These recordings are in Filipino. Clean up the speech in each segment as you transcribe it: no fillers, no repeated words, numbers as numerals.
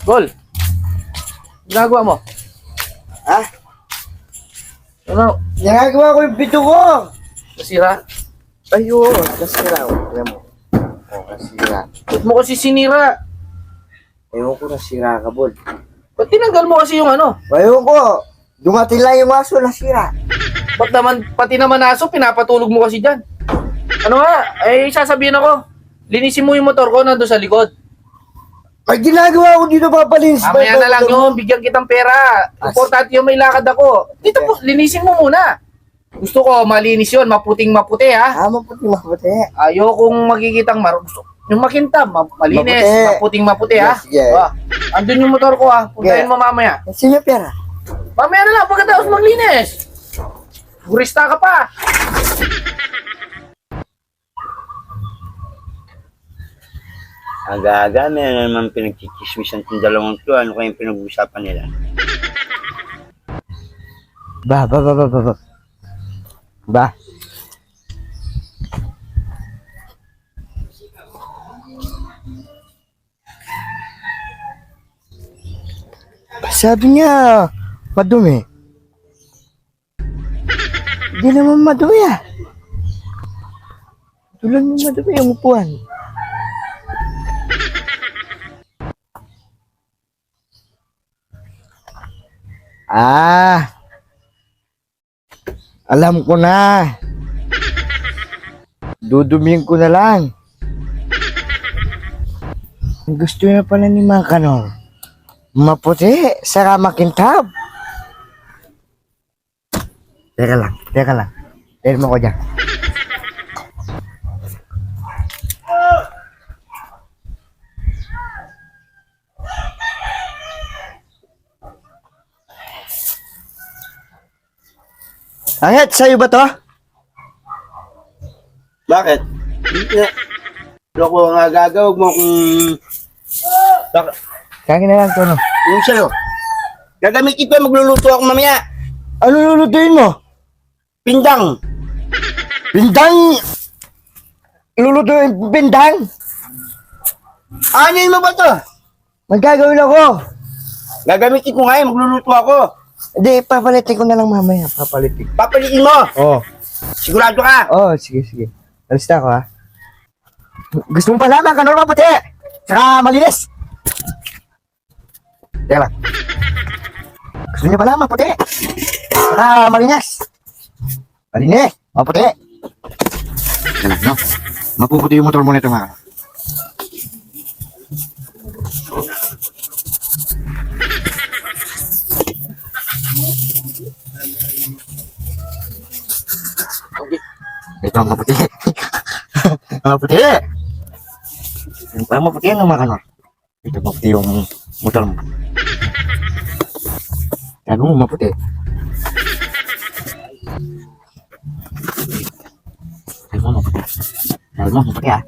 Gol, ginagawa mo? Ha? Ano? Nagagawa ko yung pito ko! Nasira? Ayun, nasira. Tignan mo. Nasira. Ba't mo kasi sinira? Ayun ko nasira ka, Bol. Ba't tinanggal mo kasi yung ano? Ayun ko. Dumating lang yung aso, nasira. Ba't naman, pati naman aso, pinapatulog mo kasi dyan? Ano nga? Eh, sasabihin ako, linisin mo yung motor ko nandun sa likod. Ay, ginagawa ko dito papalinis. Mamaya na lang yun, bigyan kitang pera. Importante yung may lakad ako. Dito po, linisin mo muna. Gusto ko malinis yun, maputing-maputi ha. Maputi, maputi. Ayokong makikitang gusto. Yung makintab, malinis, Maputi. maputing-maputi ha. Yes, yeah. Ah, andun yung motor ko ha, puntahin mo mamaya. Sino pera? Mamaya na lang, pagkatapos maglinis. Burista ka pa. Aga-aga, meron naman pinagchichismisan itong dalawang to. Ano kayong pinag-uusapan nila? Ba. Sabi niya, madumi. Hindi naman madumi ah. Tulad mo madumi ang upuan. Alam ko na. Dudumihin ko na lang. Gusto niya pala ni Mang Kanong maputi, saka makintab. Teka lang. Teka mo ko dyan. Angit, sa'yo ba to? Bakit? Loko nga gagawag mo kung... Kaya na lang to, no? Yung sa'yo. Gagamitin ko, magluluto ako mamaya. Ano lulutuin mo? Pindang. Bindang! Lulutuin bindang? Ano mo ba to? Magagawin ako. Gagamitin ko nga magluluto ako. Hindi, papalitin ko na lang mamaya. Papalitin. Papalitin mo. Oo. Sigurado ka. Sige. Alis na ako, ha? Gusto mo pa naman, kanor maputi! Saka malinis! Teka lang. Gusto niya pala maputi! Saka malinis! Malinis! Maputi! Teka lang, no? Mapuputi yung motor mo nito, mga. Ito ang maputi. Maputi. Yung parang maputi ang mga kanor. Ito maputi yung motor mo. Tago mo maputi. Tago mo maputi. Tago mo maputi ah.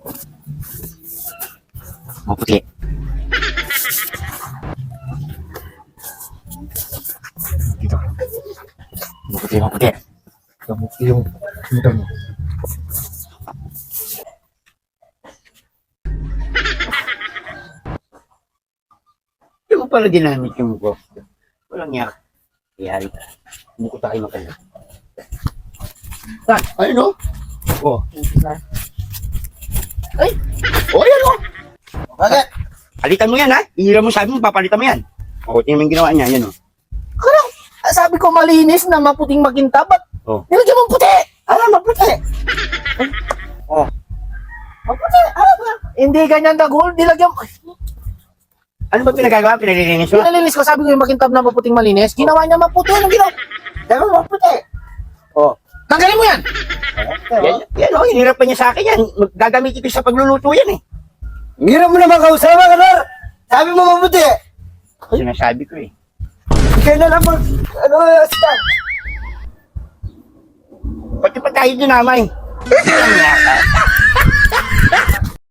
Maputi. Dito. Maputi. Ito maputi yung motor mo. Hindi mo pala ginamit yung ko. Walang yak. Iyari ka. Hindi ko tayo makalit. Saan? Ayun o. Oh. Ay, Oh, ayan o. Bakit? Palitan mo yan ha. Ihira mo sabi mo, papalitan mo yan. O, tingnan mo yung ginawa niya. Yan o. karang, sabi ko malinis na maputing makintab. Ba't Oh. nilagyan mo puti? Maputi. Oh. Maputi, ba? Hindi ganyan dagol, nilagyan mo. Ano ba pinagagawa? Pinalilinis mo? Pinalinis ko, sabi ko yung makintab na maputing malinis. Ginawa niya maputi. Anong ginawa? Tago mo maputi. Oh. Tanggalin mo yan! Yan o. Hinirap pa niya sa akin yan. Gagamitin ko sa pagluluto yan eh. Hirap mo naman kausama, kanor. Sabi mo maputi. Sinasabi ko eh. Kaya na lang mag... start. Pati pa tayo dinamay. Yan nga ka.